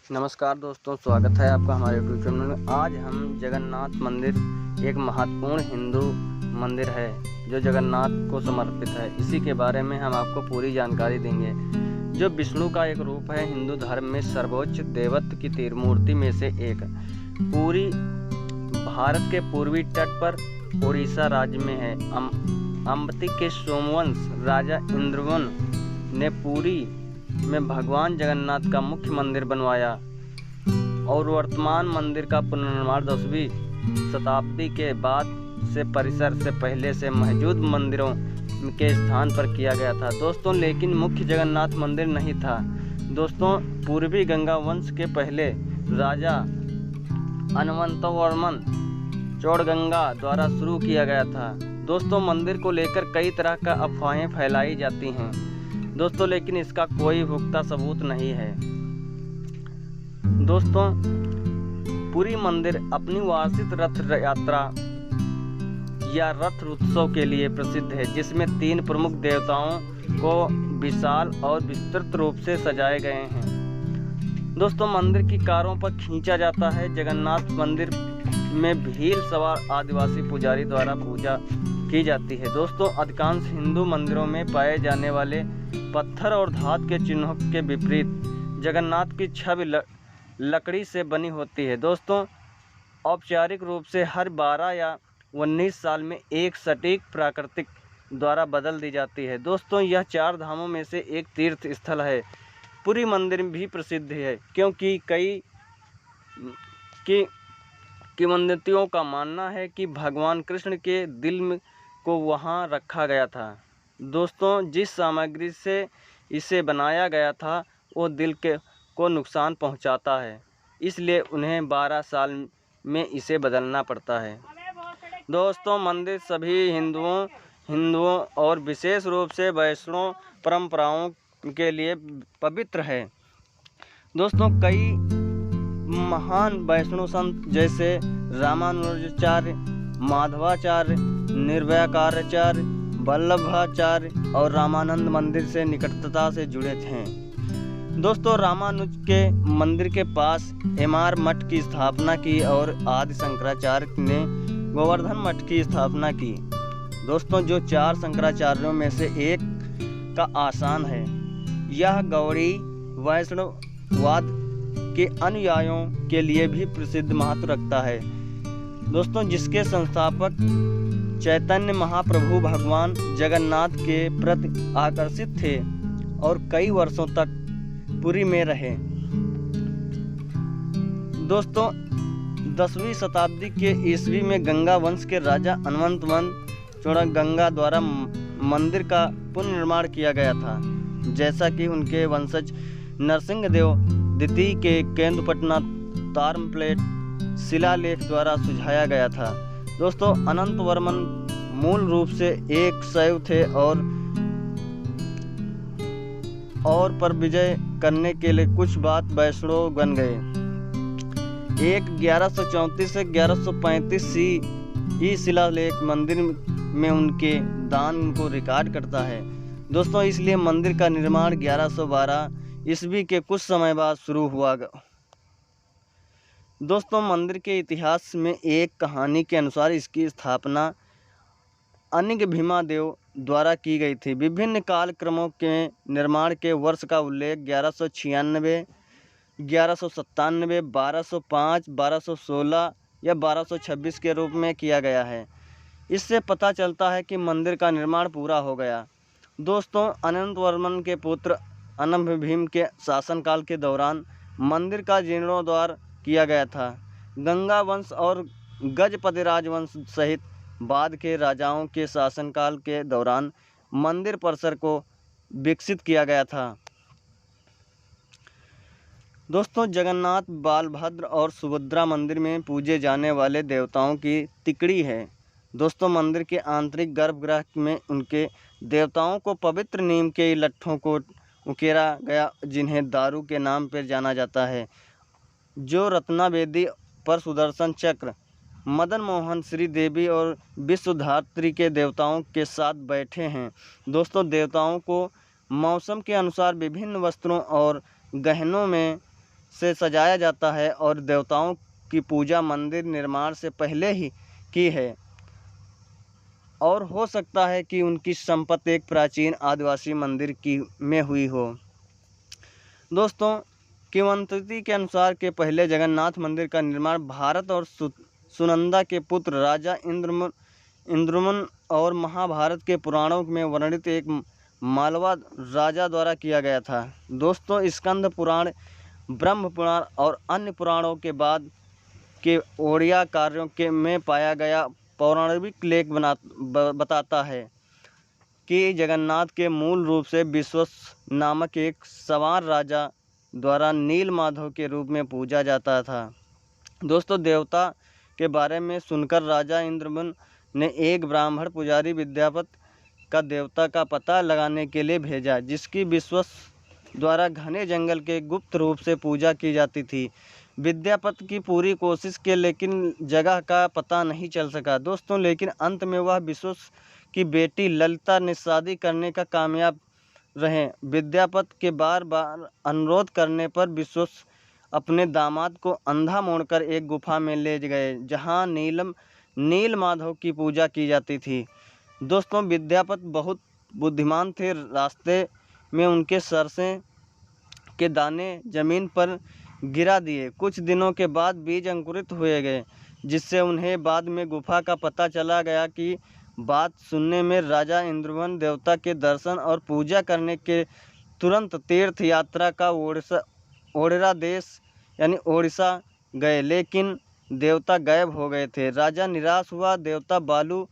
नमस्कार दोस्तों, स्वागत है आपका हमारे यूट्यूब चैनल में। आज हम जगन्नाथ मंदिर एक महत्वपूर्ण हिंदू मंदिर है जो जगन्नाथ को समर्पित है। इसी के बारे में हम आपको पूरी जानकारी देंगे। जो विष्णु का एक रूप है, हिंदू धर्म में सर्वोच्च देवत्व की त्रिमूर्ति में से एक। पूरी भारत के पूर्वी तट पर उड़ीसा राज्य में है। अम्बती के सोमवंश राजा इंद्रवन ने पुरी में भगवान जगन्नाथ का मुख्य मंदिर बनवाया और वर्तमान मंदिर का पुनर्निर्माण 10वीं शताब्दी के बाद से परिसर से पहले से मौजूद मंदिरों के स्थान पर किया गया था दोस्तों। लेकिन मुख्य जगन्नाथ मंदिर नहीं था दोस्तों। पूर्वी गंगा वंश के पहले राजा अनवंतवर्मन चौड़गंगा द्वारा शुरू किया गया था दोस्तों। मंदिर को लेकर कई तरह का अफवाहें फैलाई जाती हैं दोस्तों, लेकिन इसका कोई पुख्ता सबूत नहीं है दोस्तों। पुरी मंदिर अपनी वार्षिक रथ यात्रा या रथ उत्सव के लिए प्रसिद्ध है, जिसमें 3 प्रमुख देवताओं को विशाल और विस्तृत रूप से सजाए गए हैं दोस्तों। मंदिर की कारों पर खींचा जाता है। जगन्नाथ मंदिर में भील सवार आदिवासी पुजारी द्वारा पूजा की जाती है दोस्तों। अधिकांश हिंदू मंदिरों में पाए जाने वाले पत्थर और धातु के चिन्हों के विपरीत जगन्नाथ की छवि लकड़ी से बनी होती है दोस्तों। औपचारिक रूप से हर 12 या 19 साल में एक सटीक प्राकृतिक द्वारा बदल दी जाती है दोस्तों। यह 4 धामों में से एक तीर्थ स्थल है। पुरी मंदिर भी प्रसिद्ध है क्योंकि कई किंवदंतियों का मानना है कि भगवान कृष्ण के दिल को वहां रखा गया था दोस्तों। जिस सामग्री से इसे बनाया गया था वो दिल को नुकसान पहुंचाता है, इसलिए उन्हें 12 साल में इसे बदलना पड़ता है दोस्तों। मंदिर सभी हिंदुओं और विशेष रूप से वैष्णव परंपराओं के लिए पवित्र है दोस्तों। कई महान वैष्णव संत जैसे रामानुजाचार्य, माधवाचार्य, निर्वैकाराचार्य, वल्लभाचार्य और रामानंद मंदिर से निकटता से जुड़े थे दोस्तों। रामानुज के मंदिर के पास एमार मठ की स्थापना की और आदि शंकराचार्य ने गोवर्धन मठ की स्थापना की दोस्तों, जो 4 शंकराचार्यों में से एक का आसान है। यह गौड़ी वैष्णववाद के अनुयायियों के लिए भी प्रसिद्ध महत्व रखता है दोस्तों, जिसके संस्थापक चैतन्य महाप्रभु भगवान जगन्नाथ के प्रति आकर्षित थे और कई वर्षों तक पुरी में रहे दोस्तों। 10वीं शताब्दी के ईस्वी में गंगा वंश के राजा अनवंतवन चौड़गंगा द्वारा मंदिर का पुनर्निर्माण किया गया था, जैसा कि उनके वंशज नरसिंहदेव द्वितीय के केंद्रपटना ताम्रप्लेट शिलालेख द्वारा सुझाया गया था दोस्तों। अनंतवर्मन मूल रूप से एक शैव थे और पर विजय करने के लिए कुछ बाद वैष्णव बन गए। 1134 से 1135 सी शिलालेख मंदिर में उनके दान को रिकॉर्ड करता है दोस्तों। इसलिए मंदिर का निर्माण 1112 ईस्वी के कुछ समय बाद शुरू हुआ दोस्तों। मंदिर के इतिहास में एक कहानी के अनुसार इसकी स्थापना अनिग भीमादेव द्वारा की गई थी। विभिन्न कालक्रमों के निर्माण के वर्ष का उल्लेख 1196, 1197, 1205, 1216 या 1226 के रूप में किया गया है। इससे पता चलता है कि मंदिर का निर्माण पूरा हो गया दोस्तों। अनंतवर्मन के पुत्र अनंग भीम के शासनकाल के दौरान मंदिर का जीर्णोद्धार किया गया था। गंगा वंश और गजपति राजवंश सहित बाद के राजाओं के शासनकाल के दौरान मंदिर परिसर को विकसित किया गया था दोस्तों। जगन्नाथ, बलभद्र और सुभद्रा मंदिर में पूजे जाने वाले देवताओं की तिकड़ी है दोस्तों। मंदिर के आंतरिक गर्भगृह में उनके देवताओं को पवित्र नीम के लट्ठों को उकेरा गया, जिन्हें दारू के नाम पर जाना जाता है, जो रत्नावेदी पर सुदर्शन चक्र, मदन मोहन, श्री देवी और विश्वधात्री के देवताओं के साथ बैठे हैं दोस्तों। देवताओं को मौसम के अनुसार विभिन्न वस्त्रों और गहनों में से सजाया जाता है और देवताओं की पूजा मंदिर निर्माण से पहले ही की है, और हो सकता है कि उनकी संपत्ति एक प्राचीन आदिवासी मंदिर की में हुई हो। दोस्तों, किंवदंती के अनुसार के पहले जगन्नाथ मंदिर का निर्माण भारत और सुनंदा के पुत्र राजा इंद्रमन और महाभारत के पुराणों में वर्णित एक मालवा राजा द्वारा किया गया था। दोस्तों, स्कंद पुराण, ब्रह्म पुराण और अन्य पुराणों के बाद के ओडिया कार्यों के में पाया गया पौराणिक लेख बताता है कि जगन्नाथ के मूल रूप से विश्वास नामक एक सवार राजा द्वारा नील माधव के रूप में पूजा जाता था। दोस्तों, देवता के बारे में सुनकर राजा इंद्रमन ने एक ब्राह्मण पुजारी विद्यापत का देवता का पता लगाने के लिए भेजा, जिसकी विश्वास द्वारा घने जंगल के गुप्त रूप से पूजा की जाती थी। विद्यापत की पूरी कोशिश की, लेकिन जगह का पता नहीं चल सका दोस्तों। लेकिन अंत में वह विश्वास की बेटी ललिता ने शादी करने का कामयाब रहे। विद्यापत के बार बार अनुरोध करने पर विश्वास अपने दामाद को अंधा मोड़कर एक गुफा में ले गए, जहां नील माधव की पूजा की जाती थी। दोस्तों, विद्यापत बहुत बुद्धिमान थे। रास्ते में उनके सरसे के दाने जमीन पर गिरा दिए। कुछ दिनों के बाद बीज अंकुरित हुए गए, जिससे उन्हें बाद में गुफा का पता चला गया। कि बात सुनने में राजा इंद्रवन देवता के दर्शन और पूजा करने के तुरंत तीर्थ यात्रा का ओडिशा देश यानी ओडिशा गए, लेकिन देवता गायब हो गए थे। राजा निराश हुआ, देवता बालू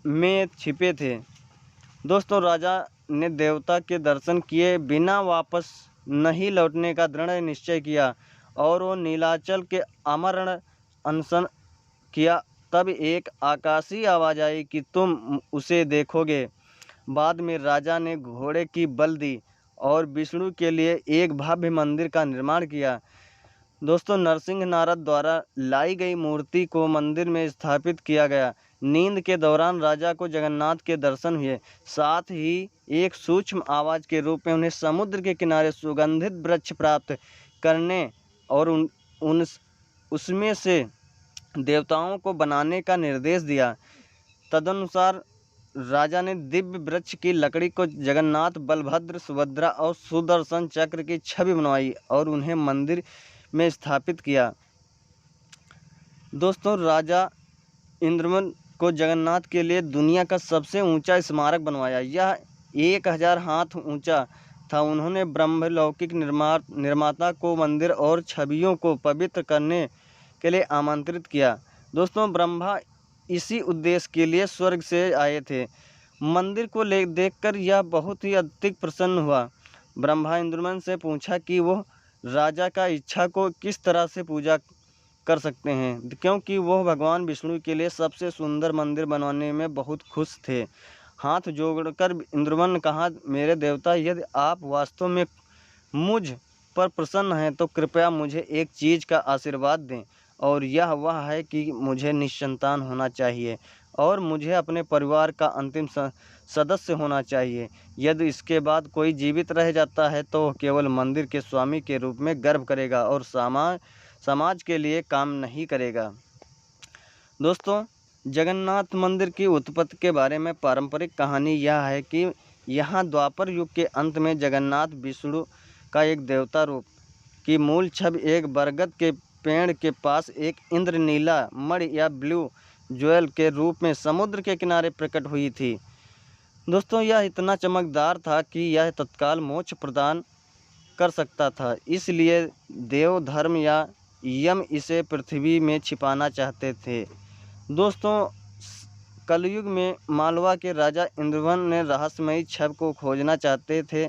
में छिपे थे। दोस्तों, राजा ने देवता के दर्शन किए बिना वापस नहीं लौटने का दृढ़ निश्चय किया और वो नीलाचल के आमरण अनशन किया। तब एक आकाशीय आवाज़ आई कि तुम उसे देखोगे। बाद में राजा ने घोड़े की बल दी और विष्णु के लिए एक भव्य मंदिर का निर्माण किया। दोस्तों, नरसिंह नारद द्वारा लाई गई मूर्ति को मंदिर में स्थापित किया गया। नींद के दौरान राजा को जगन्नाथ के दर्शन हुए। साथ ही एक सूक्ष्म आवाज़ के रूप में उन्हें समुद्र के किनारे सुगंधित वृक्ष प्राप्त करने और उसमें से देवताओं को बनाने का निर्देश दिया। तदनुसार राजा ने दिव्य वृक्ष की लकड़ी को जगन्नाथ, बलभद्र, सुभद्रा और सुदर्शन चक्र की छवि बनवाई और उन्हें मंदिर में स्थापित किया। दोस्तों, राजा इंद्रमन को जगन्नाथ के लिए दुनिया का सबसे ऊंचा स्मारक बनवाया। यह 1000 हाथ ऊंचा था। उन्होंने ब्रह्मलौकिक निर्माता को मंदिर और छवियों को पवित्र करने के लिए आमंत्रित किया। दोस्तों, ब्रह्मा इसी उद्देश्य के लिए स्वर्ग से आए थे। मंदिर को देखकर यह बहुत ही अधिक प्रसन्न हुआ। ब्रह्मा इंद्रमन से पूछा कि वो राजा का इच्छा को किस तरह से पूजा कर सकते हैं, क्योंकि वह भगवान विष्णु के लिए सबसे सुंदर मंदिर बनवाने में बहुत खुश थे। हाथ जोड़कर इंद्रमन ने कहा, मेरे देवता, यदि आप वास्तव में मुझ पर प्रसन्न हैं तो कृपया मुझे एक चीज़ का आशीर्वाद दें, और यह वह है कि मुझे निसंतान होना चाहिए और मुझे अपने परिवार का अंतिम सदस्य होना चाहिए। यदि इसके बाद कोई जीवित रह जाता है तो केवल मंदिर के स्वामी के रूप में गर्व करेगा और समाज के लिए काम नहीं करेगा। दोस्तों, जगन्नाथ मंदिर की उत्पत्ति के बारे में पारंपरिक कहानी यह है कि यहाँ द्वापर युग के अंत में जगन्नाथ विष्णु का एक देवता रूप की मूल छवि एक बरगद के पेड़ के पास एक इंद्रनीला मणि या ब्लू ज्वेल के रूप में समुद्र के किनारे प्रकट हुई थी। दोस्तों, यह इतना चमकदार था कि यह तत्काल मोक्ष प्रदान कर सकता था। इसलिए देव धर्म या यम इसे पृथ्वी में छिपाना चाहते थे। दोस्तों, कलयुग में मालवा के राजा इंद्रवन ने रहस्यमयी छवि को खोजना चाहते थे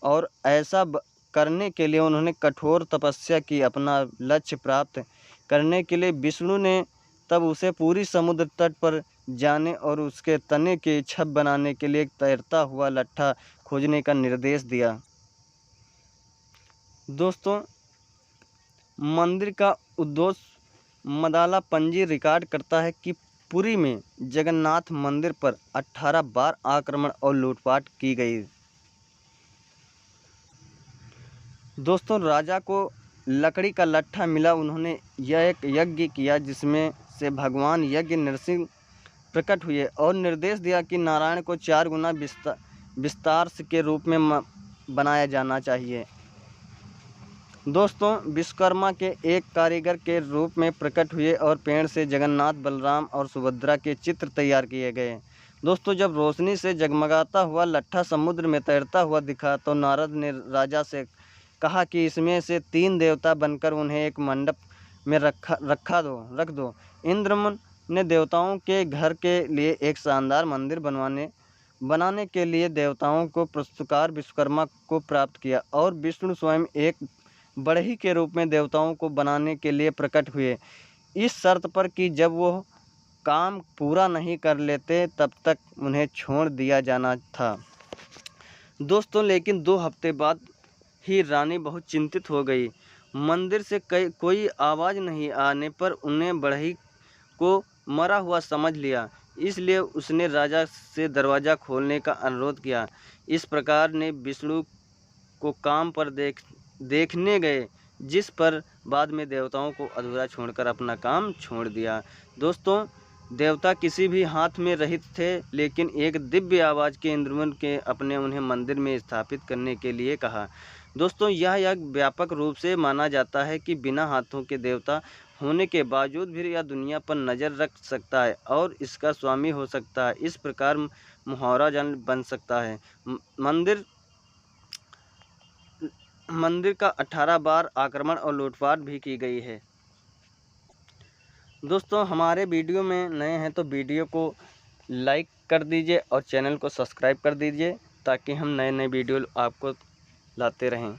और ऐसा करने के लिए उन्होंने कठोर तपस्या की। अपना लक्ष्य प्राप्त करने के लिए विष्णु ने तब उसे पूरी समुद्र तट पर जाने और उसके तने के छवि बनाने के लिए एक तैरता हुआ लट्ठा खोजने का निर्देश दिया। दोस्तों, मंदिर का उद्देश्य मदाला पंजी रिकॉर्ड करता है कि पुरी में जगन्नाथ मंदिर पर 18 बार आक्रमण और लूटपाट की गई। दोस्तों, राजा को लकड़ी का लट्ठा मिला। उन्होंने यह एक यज्ञ किया जिसमें से भगवान यज्ञ नरसिंह प्रकट हुए और निर्देश दिया कि नारायण को 4 गुना विस्तार के रूप में बनाया जाना चाहिए। दोस्तों, विश्वकर्मा के एक कारीगर के रूप में प्रकट हुए और पेड़ से जगन्नाथ, बलराम और सुभद्रा के चित्र तैयार किए गए। दोस्तों, जब रोशनी से जगमगाता हुआ लट्ठा समुद्र में तैरता हुआ दिखा तो नारद ने राजा से कहा कि इसमें से 3 देवता बनकर उन्हें एक मंडप में रख दो। इंद्रमन ने देवताओं के घर के लिए एक शानदार मंदिर बनाने के लिए देवताओं को पुरस्कार विश्वकर्मा को प्राप्त किया और विष्णु स्वयं एक बढ़ई के रूप में देवताओं को बनाने के लिए प्रकट हुए, इस शर्त पर कि जब वो काम पूरा नहीं कर लेते तब तक उन्हें छोड़ दिया जाना था। दोस्तों, लेकिन 2 हफ्ते बाद ही रानी बहुत चिंतित हो गई। मंदिर से कोई आवाज़ नहीं आने पर उन्हें बढ़ई को मरा हुआ समझ लिया, इसलिए उसने राजा से दरवाज़ा खोलने का अनुरोध किया। इस प्रकार ने विष्णु को काम पर देखने गए, जिस पर बाद में देवताओं को अधूरा छोड़कर अपना काम छोड़ दिया। दोस्तों, देवता किसी भी हाथ में रहित थे, लेकिन एक दिव्य आवाज़ के इंद्रमन के अपने उन्हें मंदिर में स्थापित करने के लिए कहा। दोस्तों, यह व्यापक रूप से माना जाता है कि बिना हाथों के देवता होने के बावजूद भी यह दुनिया पर नज़र रख सकता है और इसका स्वामी हो सकता है। इस प्रकार मुहावरा जान बन सकता है। मंदिर का 18 बार आक्रमण और लूटपाट भी की गई है। दोस्तों, हमारे वीडियो में नए हैं तो वीडियो को लाइक कर दीजिए और चैनल को सब्सक्राइब कर दीजिए ताकि हम नए वीडियो आपको लाते रहें।